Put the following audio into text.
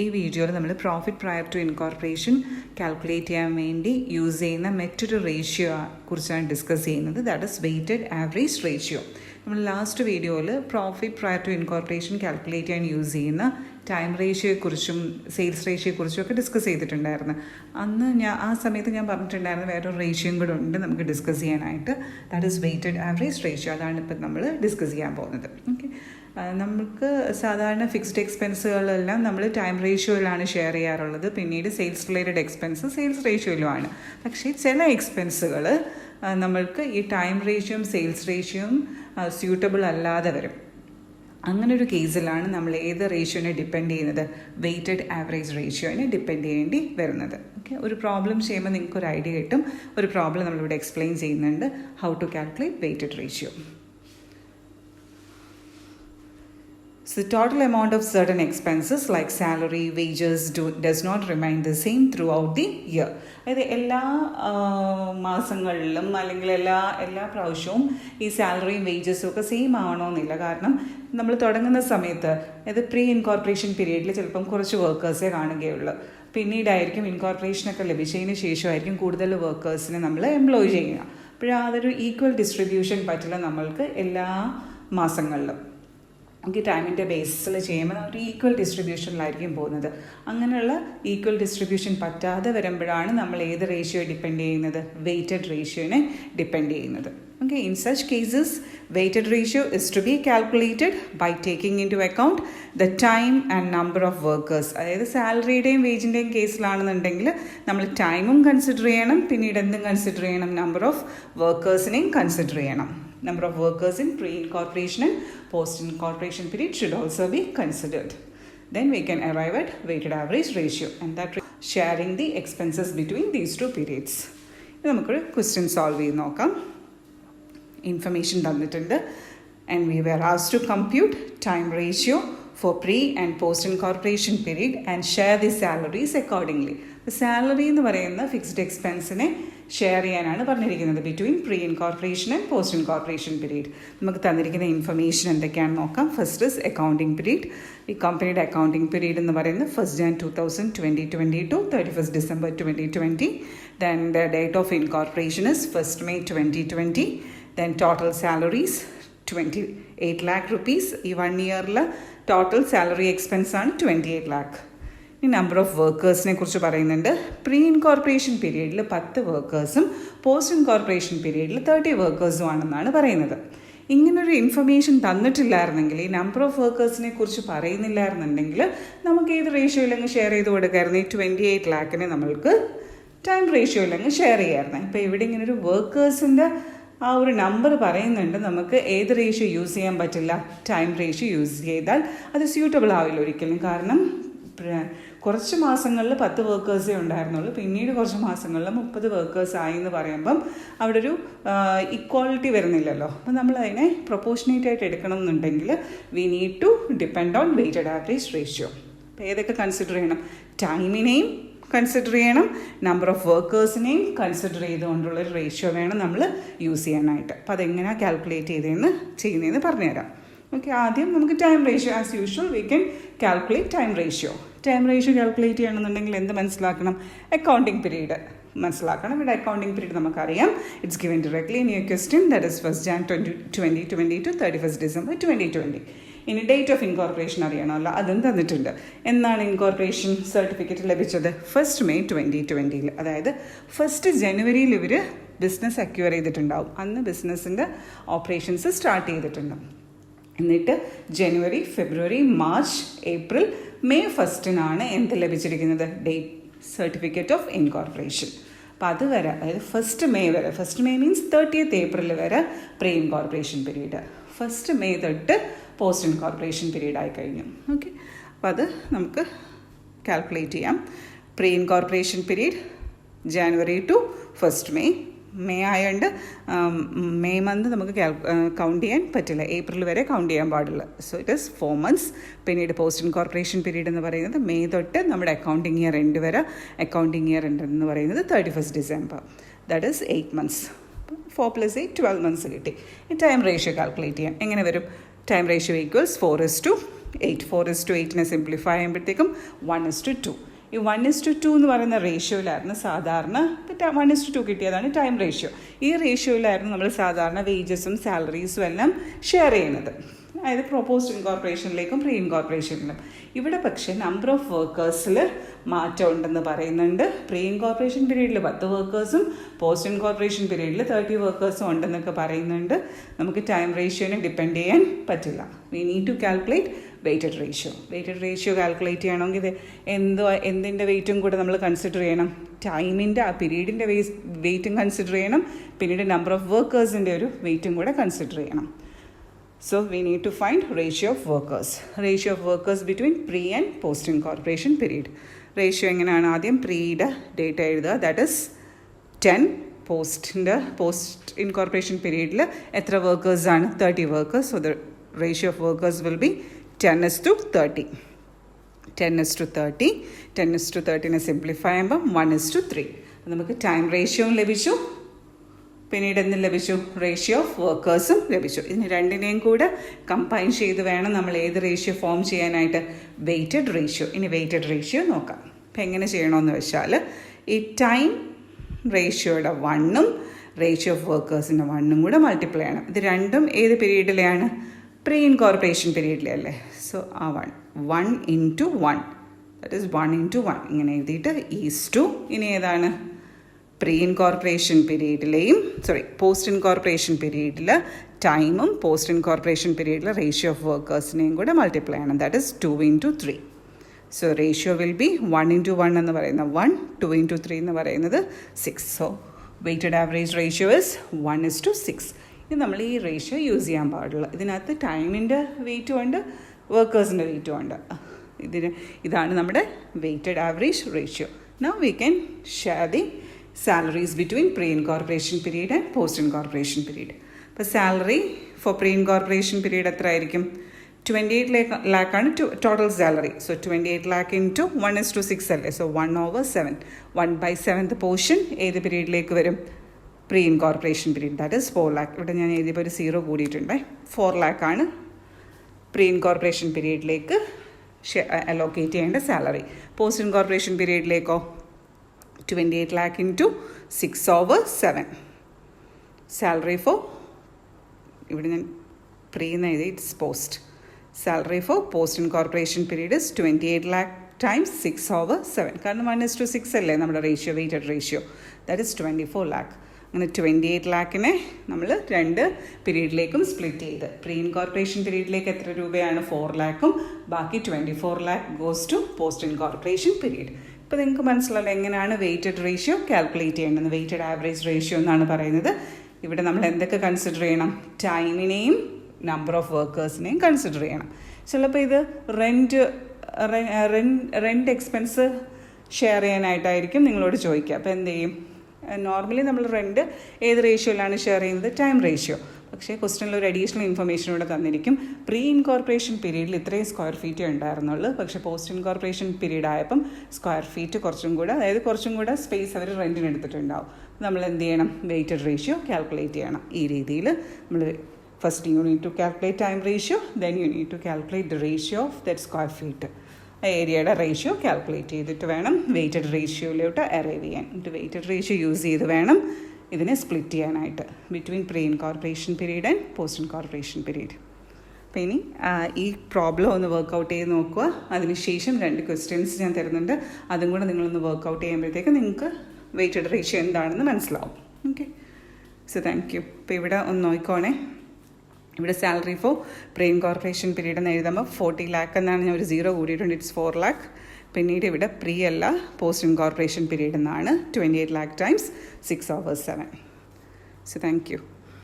ഈ വീഡിയോയിൽ നമ്മൾ profit prior to incorporation calculate ചെയ്യാൻ വേണ്ടി യൂസ് ചെയ്യുന്ന മറ്റൊരു റേഷ്യോ കുറിച്ചാണ് ഡിസ്കസ് ചെയ്യുന്നത്. That is weighted average ratio. നമ്മൾ ലാസ്റ്റ് വീഡിയോയിൽ profit prior to incorporation calculate ചെയ്യാൻ യൂസ് ചെയ്യുന്ന ടൈം റേഷ്യോയെക്കുറിച്ചും സെയിൽസ് റേഷ്യോയെക്കുറിച്ചും ഒക്കെ ഡിസ്കസ് ചെയ്തിട്ടുണ്ടായിരുന്നു. അന്ന് ആ സമയത്ത് ഞാൻ പറഞ്ഞിട്ടുണ്ടായിരുന്നു വേറൊരു റേഷ്യോയും കൂടെ ഉണ്ട് നമുക്ക് ഡിസ്കസ് ചെയ്യാനായിട്ട്. That is weighted average ratio. അതാണ് ഇപ്പം നമ്മൾ ഡിസ്കസ് ചെയ്യാൻ പോകുന്നത്. ഓക്കെ, നമുക്ക് സാധാരണ ഫിക്സ്ഡ് എക്സ്പെൻസുകളെല്ലാം നമ്മൾ ടൈം റേഷ്യോയിലാണ് ഷെയർ ചെയ്യാറുള്ളത്. പിന്നീട് സെയിൽസ് റിലേറ്റഡ് എക്സ്പെൻസ് സെയിൽസ് റേഷ്യോയിലുമാണ്. പക്ഷേ ചില എക്സ്പെൻസുകൾ നമ്മൾക്ക് ഈ ടൈം റേഷ്യോയും സെയിൽസ് റേഷ്യോയും സ്യൂട്ടബിൾ അല്ലാതെ വരും. അങ്ങനൊരു കേസിലാണ് നമ്മൾ ഏത് റേഷ്യോനെ ഡിപ്പെൻഡ് ചെയ്യുന്നത്? വെയ്റ്റഡ് ആവറേജ് റേഷ്യോനെ ഡിപ്പെൻഡ് ചെയ്യേണ്ടി വരുന്നത്. ഓക്കെ, ഒരു പ്രോബ്ലം ചെയ്യുമ്പോൾ നിങ്ങൾക്ക് ഒരു ഐഡിയ കിട്ടും. ഒരു പ്രോബ്ലം നമ്മളിവിടെ എക്സ്പ്ലെയിൻ ചെയ്യുന്നുണ്ട്, how to calculate weighted ratio. So the total amount of certain expenses like salary, wages does not remain the same throughout the year. അതായത് എല്ലാ മാസങ്ങളിലും അല്ലെങ്കിൽ എല്ലാ പ്രാവശ്യവും ഈ സാലറിയും വേജസും ഒക്കെ സെയിം ആവണമെന്നില്ല. കാരണം നമ്മൾ തുടങ്ങുന്ന സമയത്ത് അതായത് പ്രീ ഇൻകോർപ്പറേഷൻ പീരീഡിൽ ചിലപ്പം കുറച്ച് വർക്കേഴ്സേ കാണുകയുള്ളൂ. പിന്നീടായിരിക്കും ഇൻകോർപ്പറേഷനൊക്കെ ലഭിച്ചതിന് ശേഷമായിരിക്കും കൂടുതൽ വർക്കേഴ്സിനെ നമ്മൾ എംപ്ലോയ് ചെയ്യുക. അപ്പോൾ അതൊരു ഈക്വൽ ഡിസ്ട്രിബ്യൂഷൻ പറ്റില്ല നമ്മൾക്ക് എല്ലാ മാസങ്ങളിലും. നമുക്ക് ടൈമിൻ്റെ ബേസിൽ ചെയ്യുമ്പോൾ ഒരു ഈക്വൽ ഡിസ്ട്രിബ്യൂഷനിലായിരിക്കും പോകുന്നത്. അങ്ങനെയുള്ള ഈക്വൽ ഡിസ്ട്രിബ്യൂഷൻ പറ്റാതെ വരുമ്പോഴാണ് നമ്മൾ ഏത് റേഷ്യോ ഡിപ്പെൻഡ് ചെയ്യുന്നത്? വെയ്റ്റഡ് റേഷ്യോനെ ഡിപ്പെൻഡ് ചെയ്യുന്നത്. Okay, in such cases weighted ratio is to be calculated by taking into account the time and number of workers. അതായത് സാലറിയുടെയും വേജിൻ്റെയും കേസിലാണെന്നുണ്ടെങ്കിൽ നമ്മൾ ടൈമും കൺസിഡർ ചെയ്യണം, പിന്നീട് എന്തും കൺസിഡർ ചെയ്യണം? നമ്പർ ഓഫ് വർക്കേഴ്സിനെയും കൺസിഡർ ചെയ്യണം. Number of workers in pre-incorporation and post-incorporation period should also be considered. Then we can arrive at weighted average ratio, and that sharing the expenses between these two periods. നമുക്കൊരു question solve ചെയ്ത് നോക്കാം. Information തന്നിട്ടുണ്ട്. And we were asked to compute time ratio for pre and post incorporation period and share the salaries accordingly. Salary എന്ന് പറയുന്ന fixed എക്സ്പെൻസിനെ share ചെയ്യാനാണ് പറഞ്ഞിരിക്കുന്നത് between pre incorporation and post incorporation period. നമുക്ക് തന്നിരിക്കുന്ന information എന്തൊക്കെയാണെന്ന് നോക്കാം. First is accounting period. ഈ കമ്പനിയുടെ അക്കൗണ്ടിങ് പീരീഡ് എന്ന് പറയുന്നത് 1st Jan 2020 to 31st December 2020. Then the date of incorporation is 1st May 2020. Then total salaries 28 lakh rupees. ഈ 1 ഇയറിൽ ടോട്ടൽ സാലറി എക്സ്പെൻസ് ആണ് 28 lakh. ഈ നമ്പർ ഓഫ് വർക്കേഴ്സിനെ കുറിച്ച് പറയുന്നുണ്ട്. പ്രീ ഇൻകോർപ്പറേഷൻ പീരീഡിൽ 10 വർക്കേഴ്സും പോസ്റ്റ് ഇൻകോർപ്പറേഷൻ പീരീഡിൽ 30 വർക്കേഴ്സും ആണെന്നാണ് പറയുന്നത്. ഇങ്ങനൊരു ഇൻഫർമേഷൻ തന്നിട്ടില്ലായിരുന്നെങ്കിൽ, ഈ നമ്പർ ഓഫ് വർക്കേഴ്സിനെ കുറിച്ച് പറയുന്നില്ലായിരുന്നുണ്ടെങ്കിൽ നമുക്ക് ഏത് റേഷ്യോയിലങ്ങ് ഷെയർ ചെയ്ത് കൊടുക്കായിരുന്നു? ഈ 28 lakhനെ നമ്മൾക്ക് ടൈം റേഷ്യോയിലങ്ങ് ഷെയർ ചെയ്യാമായിരുന്നു. ഇപ്പോൾ ഇവിടെ ഇങ്ങനൊരു വർക്കേഴ്സിൻ്റെ ആ ഒരു നമ്പർ പറയുന്നുണ്ട്. നമുക്ക് ഏത് റേഷ്യോ യൂസ് ചെയ്യാൻ പറ്റില്ല? ടൈം റേഷ്യോ യൂസ് ചെയ്താൽ അത് സ്യൂട്ടബിൾ ആവില്ല ഒരിക്കലും. കാരണം കുറച്ച് മാസങ്ങളിൽ 10 വർക്കേഴ്സേ ഉണ്ടായിരുന്നുള്ളൂ, പിന്നീട് കുറച്ച് മാസങ്ങളിൽ 30 വർക്കേഴ്സ് ആയി എന്ന് പറയുമ്പം അവിടെ ഒരു ഇക്വാളിറ്റി വരുന്നില്ലല്ലോ. അപ്പം നമ്മൾ അതിനെ പ്രൊപ്പോർഷനേറ്റ് ആയിട്ട് എടുക്കണം എന്നുണ്ടെങ്കിൽ we need to depend on weighted average ratio. അപ്പോൾ ഏതൊക്കെ കൺസിഡർ ചെയ്യണം? ടൈമിനെയും കൺസിഡർ ചെയ്യണം, നമ്പർ ഓഫ് വർക്കേഴ്സിനെയും കൺസിഡർ ചെയ്തുകൊണ്ടുള്ളൊരു റേഷ്യോ വേണം നമ്മൾ യൂസ് ചെയ്യാനായിട്ട്. അപ്പോൾ അതെങ്ങനെയാണ് കാൽക്കുലേറ്റ് ചെയ്യുന്നതെന്ന് പറഞ്ഞുതരാം. ഓക്കെ, ആദ്യം നമുക്ക് time ratio as usual we can calculate time ratio. Time ratio calculate ചെയ്യണമെന്നുണ്ടെങ്കിൽ എന്ത് മനസ്സിലാക്കണം? അക്കൗണ്ടിങ് പീരീഡ് മനസ്സിലാക്കണം. ഇവിടെ അക്കൗണ്ടിങ് പീരീഡ് നമുക്കറിയാം. It's given directly in your question. That is 1st Jan 2020 to 31st December 2020. ഇനി ഡേറ്റ് ഓഫ് ഇൻകോർപ്പറേഷൻ അറിയണമല്ലോ, അതും തന്നിട്ടുണ്ട്. എന്നാണ് ഇൻകോർപ്പറേഷൻ സർട്ടിഫിക്കറ്റ് ലഭിച്ചത്? 1st May 2020. അതായത് 1st January ഇവർ ബിസിനസ് അക്വയർ ചെയ്തിട്ടുണ്ടാവും. അന്ന് ബിസിനസ്സിൻ്റെ ഓപ്പറേഷൻസ് സ്റ്റാർട്ട് ചെയ്തിട്ടുണ്ടാവും. എന്നിട്ട് ജനുവരി, ഫെബ്രുവരി, മാർച്ച്, ഏപ്രിൽ, മെയ് 1st എന്ത് ലഭിച്ചിരിക്കുന്നത്? Date certificate of incorporation. അപ്പോൾ അതുവരെ, അതായത് 1st May വരെ, 1st May means 30th April വരെ pre incorporation period, 1st May തൊട്ട് പോസ്റ്റ് ഇൻകോർപ്പറേഷൻ പീരീഡ് ആയി കഴിഞ്ഞു. ഓക്കെ, അപ്പോൾ അത് നമുക്ക് കാൽക്കുലേറ്റ് ചെയ്യാം. Pre incorporation period January to 1st May. May ആയതുകൊണ്ട് മെയ് മന്ത് നമുക്ക് കൗണ്ട് ചെയ്യാൻ പറ്റില്ല, ഏപ്രിൽ വരെ കൗണ്ട് ചെയ്യാൻ പാടില്ല. So it is 4 months. പിന്നീട് പോസ്റ്റ് ഇൻകോർപ്പറേഷൻ പീരീഡ് എന്ന് പറയുന്നത് മെയ് തൊട്ട് നമ്മുടെ അക്കൗണ്ടിങ് ഇയർ എൻഡ് വരെ. അക്കൗണ്ടിങ് ഇയർ എൻഡ് എന്ന് പറയുന്നത് 31st December. That is 8 months. 4 + 8 12 months കിട്ടി. ഈ ടൈം റേഷ്യോ കാൽക്കുലേറ്റ് ചെയ്യാം. എങ്ങനെ വരും? Time ratio equals 4:1 8. 4:8 സിംപ്ലിഫൈ ചെയ്യുമ്പോഴത്തേക്കും 1:2. ഈ 1:2 എന്ന് പറയുന്ന റേഷ്യോയിലായിരുന്നു സാധാരണ 1:2 കിട്ടിയതാണ് ടൈം റേഷ്യോ. ഈ റേഷ്യോയിലായിരുന്നു നമ്മൾ സാധാരണ വേജസും സാലറീസും എല്ലാം ഷെയർ ചെയ്യുന്നത്, അതായത് പോസ്റ്റ് ഇൻകോർപ്പറേഷനിലേക്കും പ്രീ ഇൻകോർപ്പറേഷനിലും. ഇവിടെ പക്ഷേ നമ്പർ ഓഫ് വർക്കേഴ്സിൽ മാറ്റം ഉണ്ടെന്ന് പറയുന്നുണ്ട്. പ്രീ ഇൻകോർപ്പറേഷൻ പീരീഡിൽ 10 വർക്കേഴ്സും പോസ്റ്റ് ഇൻകോർപ്പറേഷൻ പീരീഡിൽ 30 വർക്കേഴ്സും ഉണ്ടെന്നൊക്കെ പറയുന്നുണ്ട്. നമുക്ക് ടൈം റേഷ്യോനെ ഡിപ്പെൻഡ് ചെയ്യാൻ പറ്റില്ല. We need to calculate weighted ratio. Weighted ratio calculate ചെയ്യണമെങ്കിൽ ഇത് എന്തിൻ്റെ വെയിറ്റും കൂടെ നമ്മൾ കൺസിഡർ ചെയ്യണം. ടൈമിൻ്റെ ആ പീരീഡിൻ്റെ വെയിറ്റും കൺസിഡർ ചെയ്യണം, പിന്നീട് നമ്പർ ഓഫ് വർക്കേഴ്സിൻ്റെ ഒരു വെയിറ്റും കൂടെ കൺസിഡർ ചെയ്യണം. So we need to find ratio of workers between pre and post incorporation period. Ratio എങ്ങനെയാണ്? ആദ്യം പ്രീയുടെ ഡേറ്റ എഴുതുക, ദാറ്റ് ഇസ് 10. പോസ്റ്റ് ഇൻകോർപ്പറേഷൻ പീരീഡിൽ എത്ര വർക്കേഴ്സാണ്? 30 workers. So the ratio of workers will be 10:30. 10:30. 10:30 simplify ചെയ്യുമ്പം 1:3. നമുക്ക് ടൈം റേഷ്യോയും ലഭിച്ചു, പിന്നീട് എന്തും ലഭിച്ചു? റേഷ്യോ ഓഫ് വർക്കേഴ്സും ലഭിച്ചു. ഇതിന് രണ്ടിനെയും കൂടെ കമ്പൈൻ ചെയ്ത് വേണം നമ്മൾ ഏത് റേഷ്യോ ഫോം ചെയ്യാനായിട്ട്? Weighted ratio. ഇനി വെയ്റ്റഡ് റേഷ്യോ നോക്കാം. അപ്പം എങ്ങനെ ചെയ്യണമെന്ന് വെച്ചാൽ ഈ ടൈം റേഷ്യോയുടെ 1ഉം റേഷ്യോ ഓഫ് വർക്കേഴ്സിൻ്റെ 1ഉം കൂടെ മൾട്ടിപ്ലൈ ചെയ്യണം. ഇത് രണ്ടും ഏത് പീരീഡിലെയാണ്? പ്രീ ഇൻകോർപ്പറേഷൻ പീരീഡിലെ അല്ലേ? സോ ആ 1 into 1, ദാറ്റ് ഈസ് 1 into 1 ഇങ്ങനെ എഴുതിയിട്ട് ഈസ് ടു ഇനി ഏതാണ്? പ്രീ ഇൻകോർപ്പറേഷൻ പീരീഡിലെയും പോസ്റ്റ് ഇൻകോർപ്പറേഷൻ പീരീഡിൽ ടൈമും പോസ്റ്റ് ഇൻകോർപ്പറേഷൻ പീരീഡിലെ റേഷ്യോ ഓഫ് വർക്കേഴ്സിനെയും കൂടെ മൾട്ടിപ്ലൈ ചെയ്യണം. That is 2 into 3. So ratio will be 1 into 1 എന്ന് പറയുന്നത് 1, 2 into 3 എന്ന് പറയുന്നത് 6. So weighted average ratio is 1:6. ഇത് നമ്മൾ ഈ റേഷ്യോ യൂസ് ചെയ്യാൻ പാടുള്ളൂ. ഇതിനകത്ത് ടൈമിൻ്റെ വെയിറ്റും ഉണ്ട്, വർക്കേഴ്സിൻ്റെ വെയിറ്റും ഉണ്ട്. ഇതാണ് നമ്മുടെ weighted average ratio. Now we can share the salaries between pre-incorporation period and post-incorporation period. അപ്പോൾ salary for pre incorporation period എത്ര ആയിരിക്കും? 28 lakh ആണ് total salary. So 28 lakh into 1:6 അല്ലേ? സോ 1/7. 1/7 പോർഷൻ ഏത് പീരീഡിലേക്ക് വരും? Pre incorporation period, that is 4 lakh. ഇവിടെ ഞാൻ എഴുതിയപ്പോൾ ഒരു 0 കൂടിയിട്ടുണ്ട്. 4 lakh ആണ് പ്രീ ഇൻകോർപ്പറേഷൻ പീരീഡിലേക്ക് അലോക്കേറ്റ് ചെയ്യേണ്ട സാലറി. പോസ്റ്റ് ഇൻകോർപ്പറേഷൻ പീരീഡിലേക്കോ 28 lakh into 6/7. സാലറി ഫോർ, ഇവിടെ ഞാൻ പ്രീ എന്ന് എഴുതി, it's post. Salary for post incorporation period is 28 lakh times 6/7. കാരണം 1:6 അല്ലേ നമ്മുടെ ratio, weighted ratio. That is 24 lakh. അങ്ങനെ 28 lakhനെ നമ്മൾ 2 പീരീഡിലേക്കും സ്പ്ലിറ്റ് ചെയ്ത്, പ്രീ ഇൻകോർപ്പറേഷൻ പീരീഡിലേക്ക് എത്ര രൂപയാണ്? 4 lakhും ബാക്കി 24 lakh goes to post incorporation period. ഇപ്പോൾ നിങ്ങൾക്ക് മനസ്സിലാവില്ല എങ്ങനെയാണ് വെയ്റ്റഡ് റേഷ്യോ കാൽക്കുലേറ്റ് ചെയ്യേണ്ടത്. വെയ്റ്റഡ് ആവറേജ് റേഷ്യോ എന്നാണ് പറയുന്നത്. ഇവിടെ നമ്മൾ എന്തൊക്കെ കൺസിഡർ ചെയ്യണം? ടൈമിനെയും നമ്പർ ഓഫ് വർക്കേഴ്സിനെയും കൺസിഡർ ചെയ്യണം. ചിലപ്പോൾ ഇത് റെൻറ്റ് എക്സ്പെൻസ് ഷെയർ ചെയ്യാനായിട്ടായിരിക്കും നിങ്ങളോട് ചോദിക്കുക. അപ്പോൾ എന്ത് ചെയ്യും? നോർമലി നമ്മൾ റെൻറ്റ് ഏത് റേഷ്യോയിലാണ് ഷെയർ ചെയ്യുന്നത്? Time ratio. പക്ഷേ ക്വസ്റ്റനിൽ ഒരു അഡീഷണൽ ഇൻഫർമേഷൻ കൂടെ തന്നിരിക്കും. പ്രീ ഇൻകോർപ്പറേഷൻ പീരീഡിൽ ഇത്രയും സ്ക്വയർ ഫീറ്റേ ഉണ്ടായിരുന്നുള്ളൂ. പക്ഷേ പോസ്റ്റ് ഇൻകോർപ്പറേഷൻ പീരീഡ് ആയപ്പം സ്ക്വയർ ഫീറ്റ് കുറച്ചും കൂടെ സ്പേസ് അവർ റെൻറ്റിന് എടുത്തിട്ടുണ്ടാവും. നമ്മൾ എന്ത് ചെയ്യണം? വെയ്റ്റഡ് റേഷ്യോ കാൽക്കുലേറ്റ് ചെയ്യണം. ഈ രീതിയിൽ നമ്മൾ first you need to calculate time ratio, then you need to calculate the ratio of that square feet. ഏരിയയുടെ റേഷ്യോ കാൽക്കുലേറ്റ് ചെയ്തിട്ട് വേണം വെയ്റ്റഡ് റേഷ്യോയിലോട്ട് അറൈവ് ചെയ്യാൻ. എന്നിട്ട് വെയ്റ്റഡ് റേഷ്യോ യൂസ് ചെയ്ത് വേണം ഇതിനെ സ്പ്ലിറ്റ് ചെയ്യാനായിട്ട് between pre incorporation period and post incorporation period. അപ്പോൾ ഇനി ഈ പ്രോബ്ലം ഒന്ന് വർക്കൗട്ട് ചെയ്ത് നോക്കുക. അതിനുശേഷം 2 ക്വസ്റ്റ്യൻസ് ഞാൻ തരുന്നുണ്ട്, അതും കൂടെ നിങ്ങളൊന്ന് വർക്കൗട്ട് ചെയ്യുമ്പോഴത്തേക്ക് നിങ്ങൾക്ക് വെയ്റ്റഡ് റേഷ്യോ എന്താണെന്ന് മനസ്സിലാവും. Okay, so thank you. അപ്പോൾ ഇവിടെ ഒന്ന് നോക്കിക്കോണേ. ഇവിടെ salary for pre incorporation period എന്ന് എഴുതുമ്പോൾ 40 lakh എന്നാണ്, ഞാൻ ഒരു 0 കൂടിയിട്ടുണ്ട്, ഇറ്റ്സ് 4 lakh. പിന്നീട് ഇവിടെ പ്രീ അല്ല, പോസ്റ്റ് ഇൻകോർപ്പറേഷൻ പീരീഡ് എന്നാണ് 28 lakh times 6/7. So thank you.